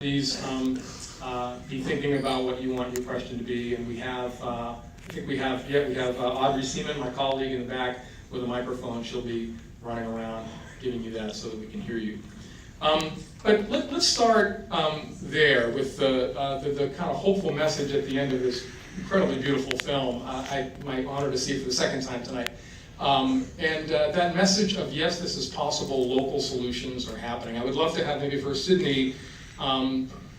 Please be thinking about what you want your question to be, and we have, I think we have Audrey Seaman, my colleague in the back, with a microphone. She'll be running around giving you that so that we can hear you. But let's start there with the kind of hopeful message at the end of this incredibly beautiful film. My honor to see it for the second time tonight. That message of yes, this is possible, local solutions are happening. I would love to have maybe first Sidney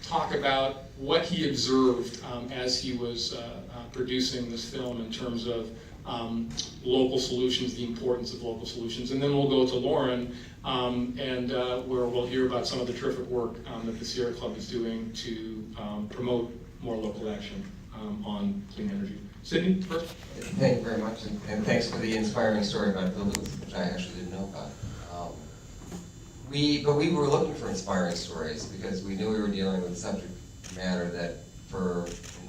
talk about what he observed as he was producing this film in terms of local solutions, the importance of local solutions, and then we'll go to Loren where we'll hear about some of the terrific work that the Sierra Club is doing to promote more local action on clean energy. Sidney, first. Thank you very much, and thanks for the inspiring story about Duluth, which I actually didn't know about. We were looking for inspiring stories because we knew we were dealing with a subject matter that,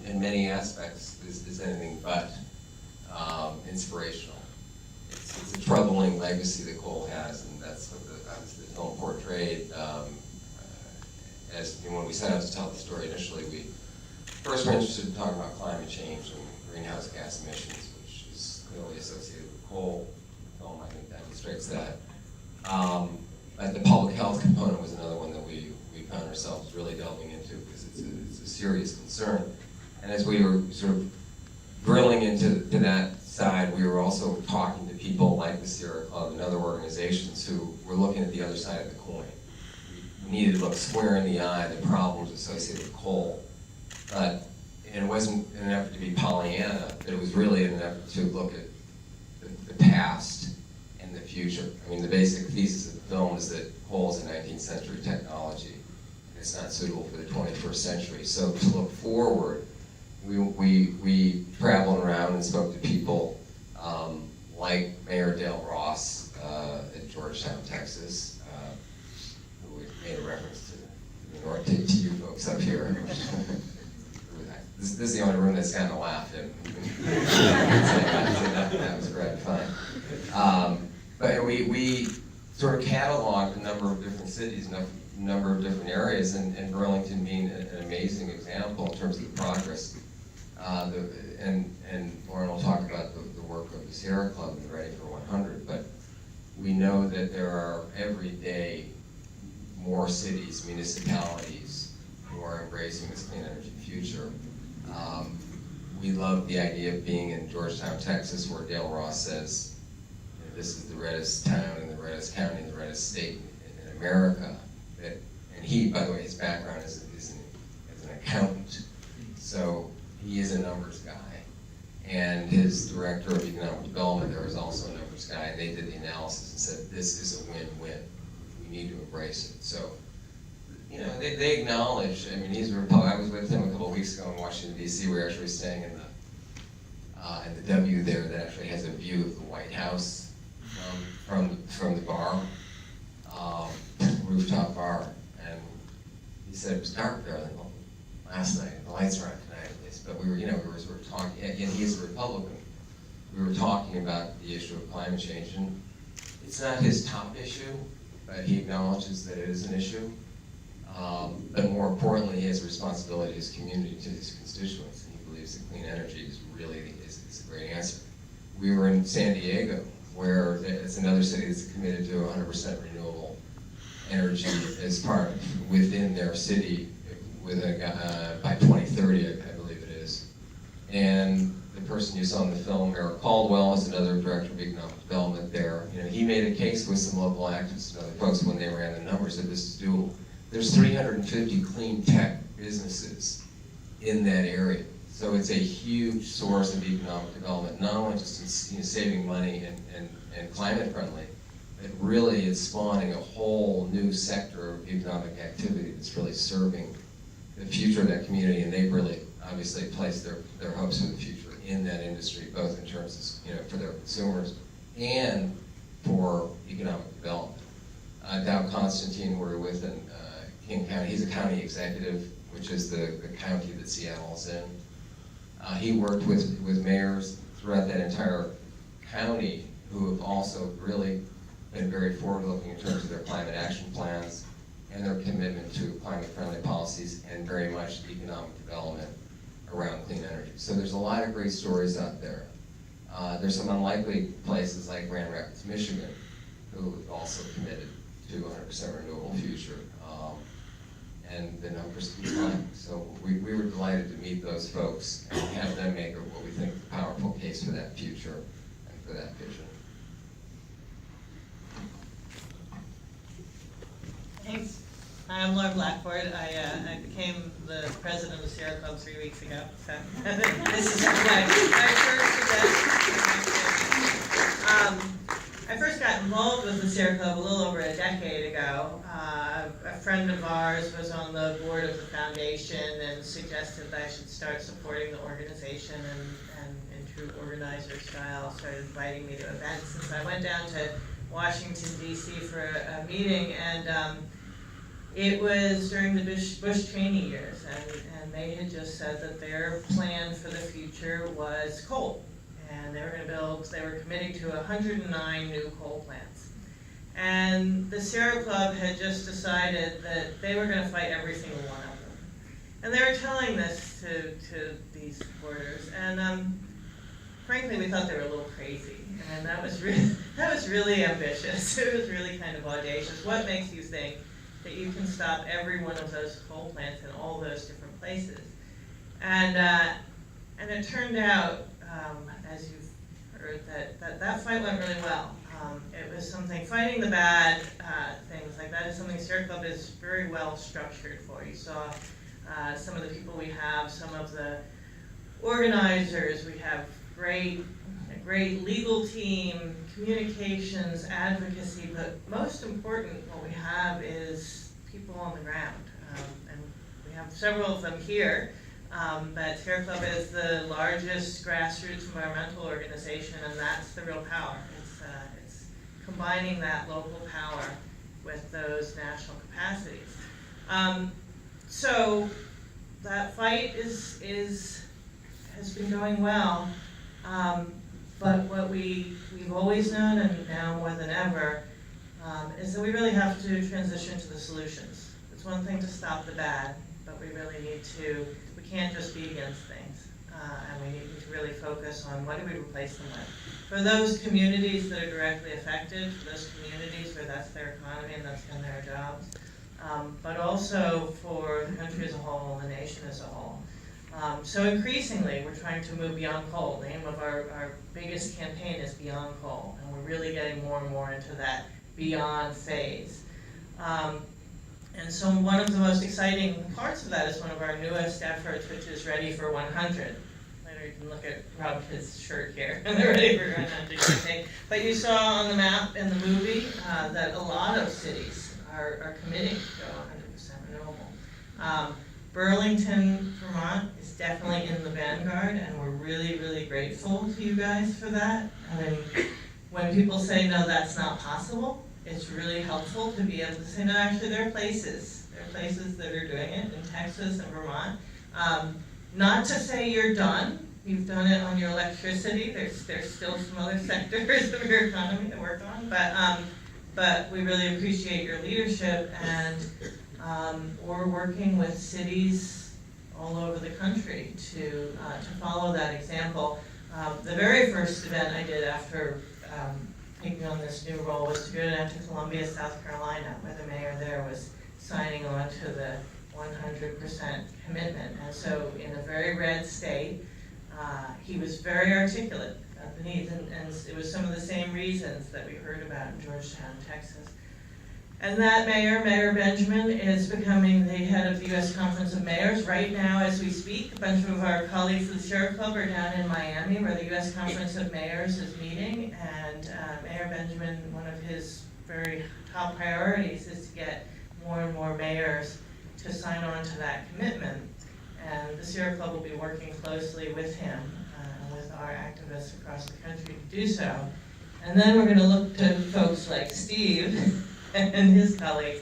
in many aspects, is anything but inspirational. It's a troubling legacy that coal has, and that's what the film portrayed. When we set out to tell the story initially, we first were interested in talking about climate change and greenhouse gas emissions, which is clearly associated with coal. The film, I think, demonstrates that. The public health component was another one that we found ourselves really delving into because it's a serious concern. And as we were sort of drilling into that side, we were also talking to people like the Sierra Club and other organizations who were looking at the other side of the coin. We needed to look square in the eye at the problems associated with coal. And it wasn't in an effort to be Pollyanna, but it was really in an effort to look at the past and the future. I mean, the basic thesis of the film is that coal is a 19th century technology, and it's not suitable for the 21st century. So to look forward, we traveled around and spoke to people like Mayor Dale Ross at Georgetown, Texas, who made a reference to you folks up here. This is the only room that's gotten a laugh in. That was gratifying. But we sort of cataloged a number of different cities, a number of different areas, and Burlington being an amazing example in terms of the progress. And Loren will talk about the work of the Sierra Club and Ready for 100, but we know that there are every day more cities, municipalities who are embracing this clean energy future. We love the idea of being in Georgetown, Texas, where Dale Ross says, this is the reddest town in the reddest county in the reddest state in America. And he, by the way, his background is an accountant. So he is a numbers guy. And his director of economic development there is also a numbers guy. And they did the analysis and said, this is a win-win. We need to embrace it. So, you know, they acknowledge, I mean, I was with him a couple of weeks ago in Washington, D.C. We were actually staying in the W there that actually has a view of the White House from the bar, rooftop bar. And he said it was dark there last night. The lights were on tonight at least. But we were sort of talking, and he's a Republican. We were talking about the issue of climate change, and it's not his top issue, but he acknowledges that it is an issue. But more importantly, he has a responsibility as a community to his constituents, and he believes that clean energy is really a great answer. We were in San Diego, where it's another city that's committed to 100% renewable energy as part within their city with by 2030, I believe it is. And the person you saw in the film, Eric Caldwell, is another director of economic development there. You know, he made a case with some local activists and other folks when they ran the numbers that this is doable. There's 350 clean tech businesses in that area. So it's a huge source of economic development, not only just in saving money and climate friendly, but really it's spawning a whole new sector of economic activity that's really serving the future of that community, and they've really obviously placed their hopes for the future in that industry, both in terms of, for their consumers and for economic development. Dow Constantine, who we're with in King County, he's a county executive, which is the county that Seattle's in. He worked with mayors throughout that entire county who have also really been very forward-looking in terms of their climate action plans and their commitment to climate-friendly policies and very much economic development around clean energy. So there's a lot of great stories out there. There's some unlikely places like Grand Rapids, Michigan, who also committed to 100% renewable future. And the numbers keep climbing. So we were delighted to meet those folks and have them make what we think is a powerful case for that future and for that vision. Thanks. Hi, I'm Loren Blackford. I became the president of the Sierra Club 3 weeks ago. So this is my first event. I first got involved with the Sierra Club a little over a decade ago. A friend of ours was on the board of the foundation and suggested that I should start supporting the organization, and in true organizer style started inviting me to events. And so I went down to Washington, D.C. for a meeting, and it was during the Bush Cheney years, and they had just said that their plan for the future was coal. And they were committing to 109 new coal plants. And the Sierra Club had just decided that they were going to fight every single one of them. And they were telling this to these supporters, and frankly, we thought they were a little crazy. And that was really ambitious. It was really kind of audacious. What makes you think that you can stop every one of those coal plants in all those different places? And it turned out, as you've heard, that fight went really well. It was something, fighting the bad things like that is something Sierra Club is very well structured for. You saw some of the people we have, some of the organizers. We have a great legal team, communications, advocacy, but most important, what we have is people on the ground. And we have several of them here. But Sierra Club is the largest grassroots environmental organization, and that's the real power. It's combining that local power with those national capacities. So that fight has been going well. But what we've always known, and now more than ever, is that we really have to transition to the solutions. It's one thing to stop the bad, but we really need to. We can't just be against things, and we need to really focus on what do we replace them with. For those communities that are directly affected, for those communities where that's their economy and that's been their jobs, but also for the country as a whole, the nation as a whole. So increasingly, we're trying to move beyond coal. The name of our biggest campaign is Beyond Coal, and we're really getting more and more into that beyond phase. And so one of the most exciting parts of that is one of our newest efforts, which is Ready for 100. Later you can look at Rob's shirt here, and they're Ready for 100 campaign. But you saw on the map in the movie that a lot of cities are committing to go 100% renewable. Burlington, Vermont is definitely in the vanguard, and we're really, really grateful to you guys for that. I mean, when people say, no, that's not possible, it's really helpful to be able to say, no, actually there are places that are doing it in Texas and Vermont. Not to say you're done. You've done it on your electricity. There's still some other sectors of your economy to work on, but we really appreciate your leadership, and we're working with cities all over the country to follow that example. The very first event I did after taking on this new role was to go down to Columbia, South Carolina, where the mayor there was signing on to the 100% commitment. And so in a very red state, he was very articulate about the needs, and it was some of the same reasons that we heard about in Georgetown, Texas. And that mayor, Mayor Benjamin, is becoming the head of the U.S. Conference of Mayors. Right now, as we speak, a bunch of our colleagues of the Sierra Club are down in Miami, where the U.S. Conference of Mayors is meeting. And Mayor Benjamin, one of his very top priorities is to get more and more mayors to sign on to that commitment. And the Sierra Club will be working closely with him and with our activists across the country to do so. And then we're going to look to folks like Steve and his colleagues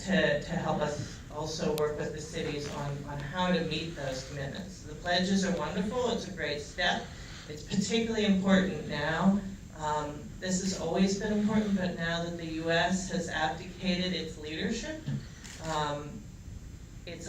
to help us also work with the cities on how to meet those commitments. The pledges are wonderful. It's a great step. It's particularly important now. This has always been important, but now that the U.S. has abdicated its leadership, It's